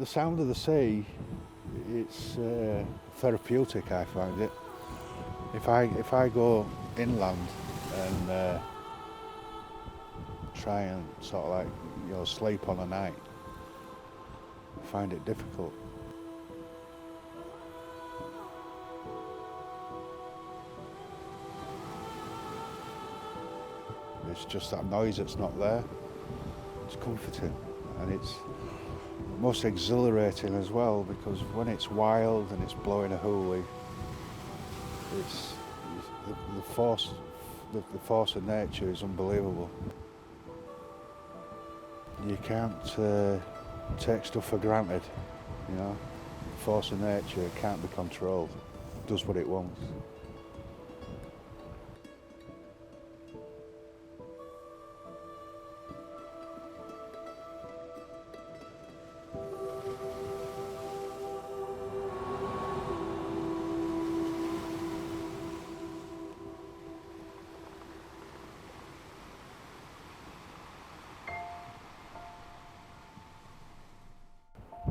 The sound of the sea, it's therapeutic, I find it. If I go inland and try and sort of like, sleep on a night, I find it difficult. It's just that noise that's not there. It's comforting, and it's most exhilarating as well, because when it's wild and it's blowing a hoolie, it's the force of nature is unbelievable. You can't take stuff for granted, The force of nature can't be controlled. It does what it wants.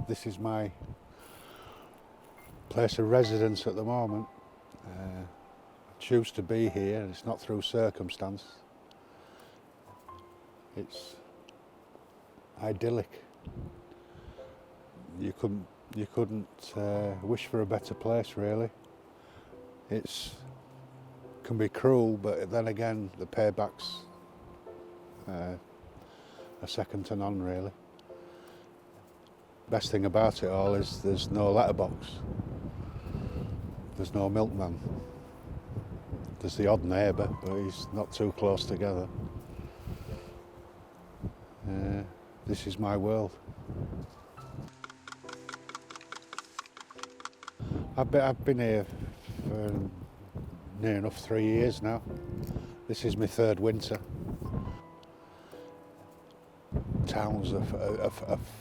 This is my place of residence at the moment. I choose to be here, and it's not through circumstance. It's idyllic. You couldn't wish for a better place, really. It can be cruel, but then again, the paybacks are second to none, really. Best thing about it all is there's no letterbox, there's no milkman, there's the odd neighbour, but he's not too close together. This is my world. I've been here for near enough 3 years now. This is my third winter. Towns are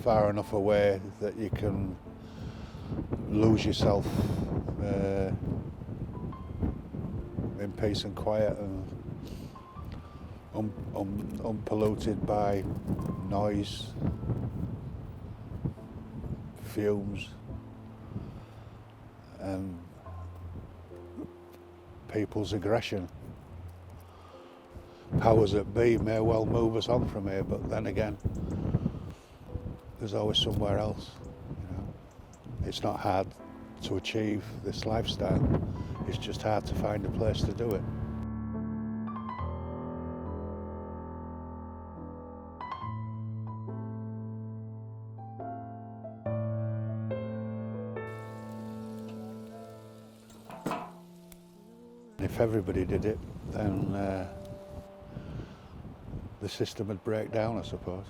far enough away that you can lose yourself in peace and quiet, and unpolluted by noise, fumes, and people's aggression. Powers that be may well move us on from here, but then again, there's always somewhere else. It's not hard to achieve this lifestyle, it's just hard to find a place to do it. If everybody did it, then the system would break down, I suppose.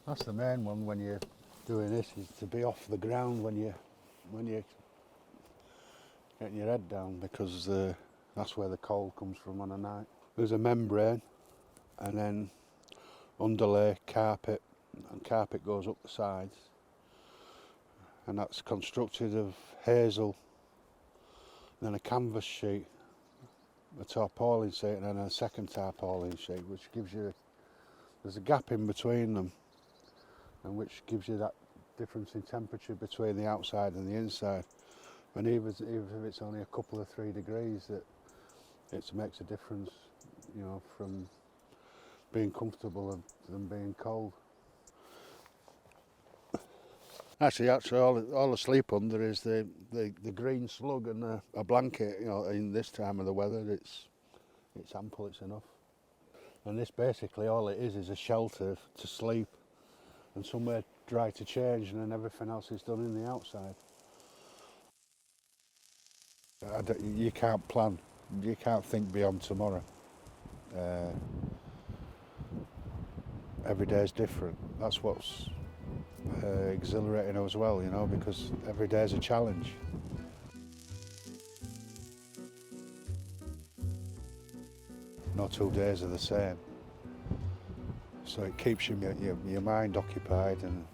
That's the main one when you're doing this, is to be off the ground when you're getting your head down, because that's where the cold comes from on a night. There's a membrane, and then underlay carpet, and carpet goes up the sides, and that's constructed of hazel, then a canvas sheet, a tarpaulin sheet, and then a second tarpaulin sheet, which gives you, there's a gap in between them, and which gives you that difference in temperature between the outside and the inside. And even if it's only a couple of 3 degrees, it makes a difference, from being comfortable and being cold. Actually, all I sleep under is the green slug and a blanket. In this time of the weather, it's ample, it's enough. And this basically, all it is a shelter to sleep and somewhere dry to change, and then everything else is done in the outside. You can't plan, you can't think beyond tomorrow. Every day is different. That's what's exhilarating as well, because every day is a challenge. No 2 days are the same. So it keeps your mind occupied, and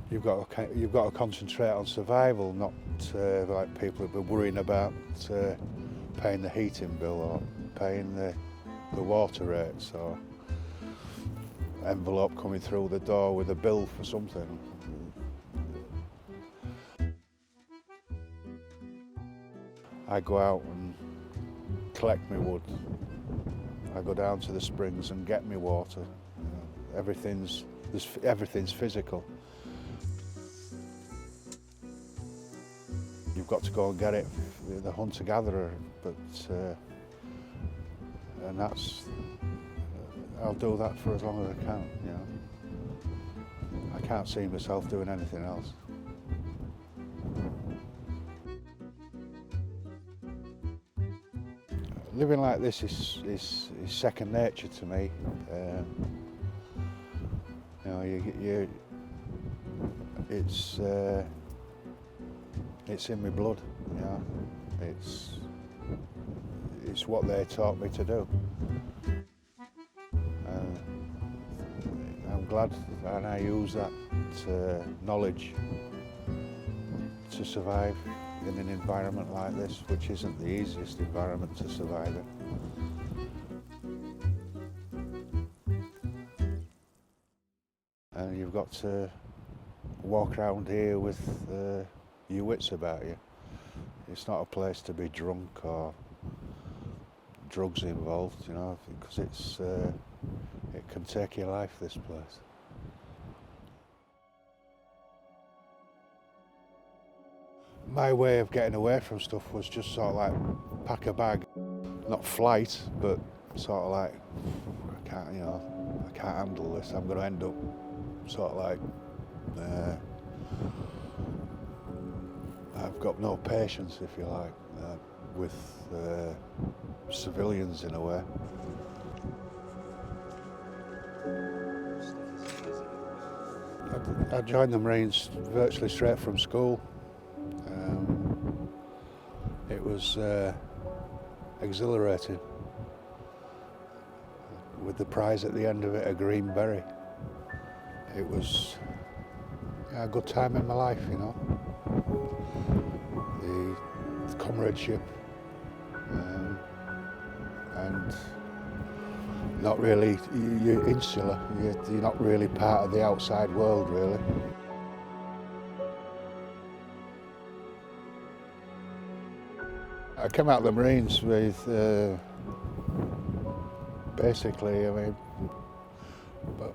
you've got to concentrate on survival, not like people have been worrying about paying the heating bill or paying the water rates or envelope coming through the door with a bill for something. I go out and collect my wood. I go down to the springs and get my water. Everything's physical. You've got to go and get it, the hunter-gatherer, but and that's, I'll do that for as long as I can, you know. I can't see myself doing anything else. Living like this is second nature to me. You know, it's in my blood. You know, it's what they taught me to do. I'm glad, and I use that knowledge to survive in an environment like this, which isn't the easiest environment to survive in. And you've got to walk around here with your wits about you. It's not a place to be drunk or drugs involved, you know, because it can take your life, this place. My way of getting away from stuff was just sort of like pack a bag, not flight, but sort of like, I can't handle this. I'm going to end up sort of like, I've got no patience, if you like, with civilians in a way. I joined the Marines virtually straight from school. It was exhilarating, with the prize at the end of it, a green beret. It was a good time in my life, you know. The comradeship, and not really, you're insular, you're not really part of the outside world, really. I came out of the Marines with, basically, I mean, but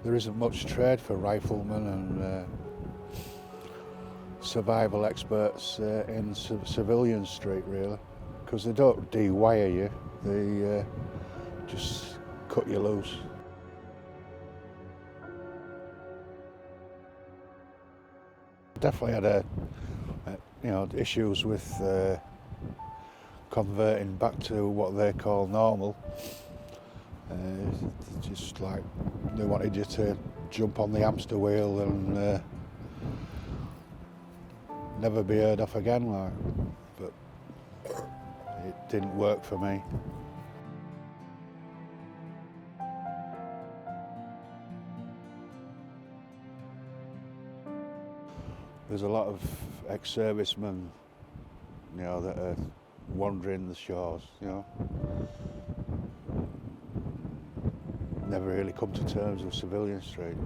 there isn't much trade for riflemen and survival experts in civilian street, really, because they don't de-wire you, they just cut you loose. Definitely had issues with converting back to what they call normal. Just like they wanted you to jump on the hamster wheel and never be heard of again, like. But it didn't work for me. There's a lot of ex-servicemen, you know, that are wandering the shores, you know. Never really come to terms with civilian street.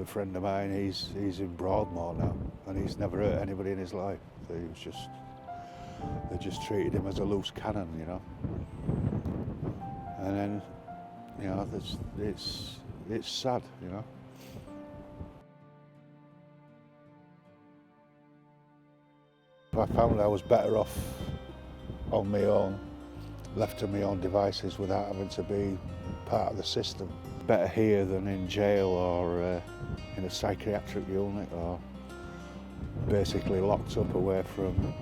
A friend of mine, he's in Broadmoor now, and he's never hurt anybody in his life. They just treated him as a loose cannon, you know. And then, you know, it's sad, you know. I found I was better off on my own, left to my own devices without having to be part of the system. Better here than in jail or in a psychiatric unit or basically locked up away from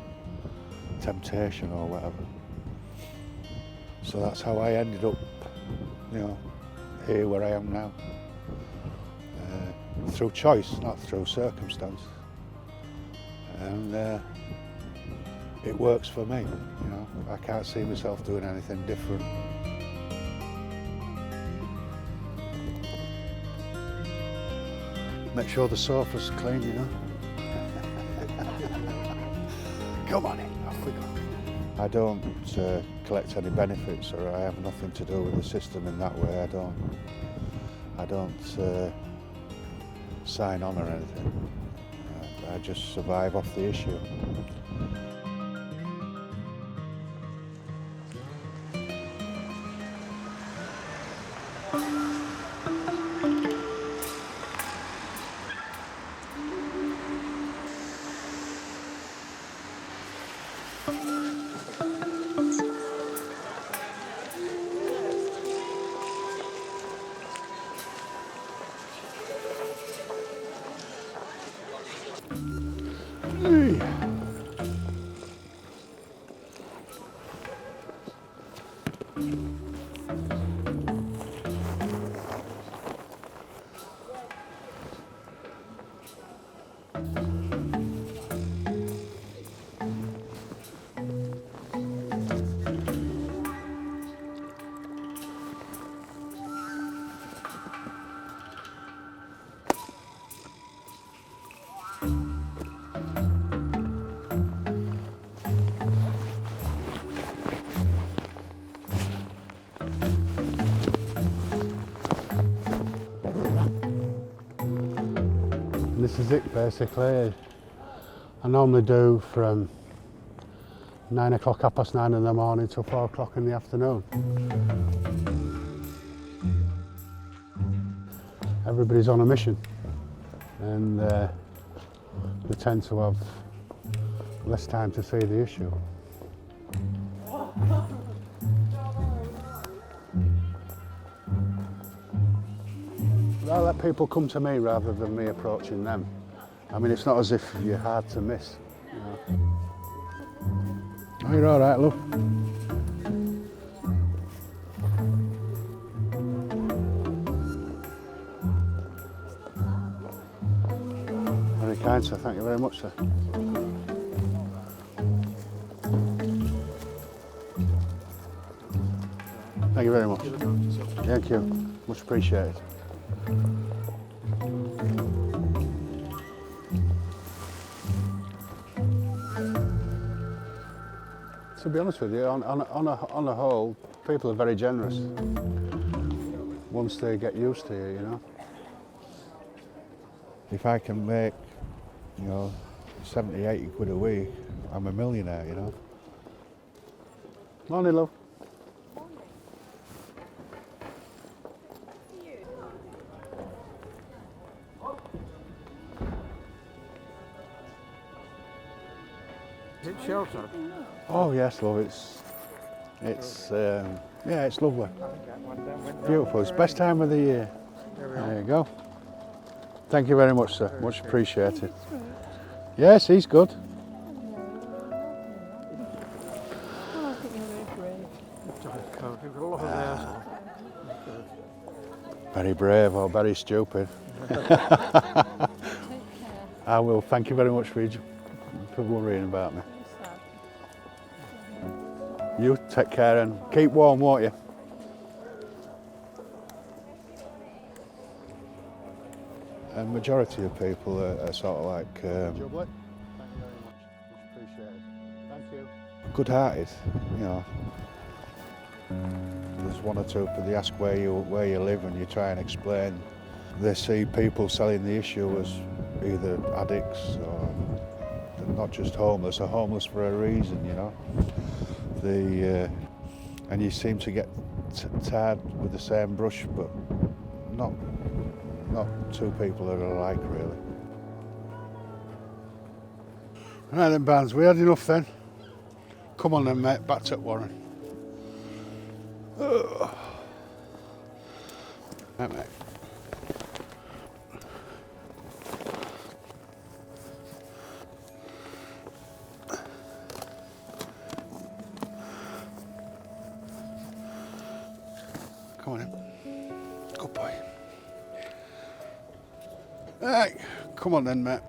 temptation or whatever. So that's how I ended up, you know, here where I am now. Through choice, not through circumstance. And it works for me, you know. I can't see myself doing anything different. Make sure the sofa's clean, you know. Come on in, off we go. I don't collect any benefits, or I have nothing to do with the system in that way. I don't sign on or anything. I just survive off the issue. Hey. This is it basically. I normally do from 9 o'clock, 9:30 in the morning till 4 o'clock in the afternoon. Everybody's on a mission, and they tend to have less time to see the issue. I let people come to me rather than me approaching them. I mean, it's not as if you're hard to miss. You know. Oh, you're all right, love. Very kind, sir. Thank you very much, sir. Thank you very much. Thank you. Much appreciated. To be honest with you, on a whole, people are very generous once they get used to you, you know. If I can make, 70, 80 quid a week, I'm a millionaire, you know. Morning, love. Is it sheltered? Oh yes, love. It's lovely. Beautiful. It's best time of the year. There you go. Thank you very much, sir. Much appreciated. Yes, he's good. Very brave or very stupid. I will. Thank you very much for worrying about me. You take care and keep warm, won't you? A majority of people are sort of like Thank you very much. Much appreciated. Thank you. good-hearted, you know. There's one or two, but they ask where you live and you try and explain. They see people selling the issue as either addicts or not just homeless, or homeless for a reason, you know. And you seem to get tarred with the same brush, but not two people that are alike, really. Right then, Barnes, we had enough then. Come on then, mate, back to Warren. Ugh. Right, mate. Come on in. Good boy. Right, come on then, mate.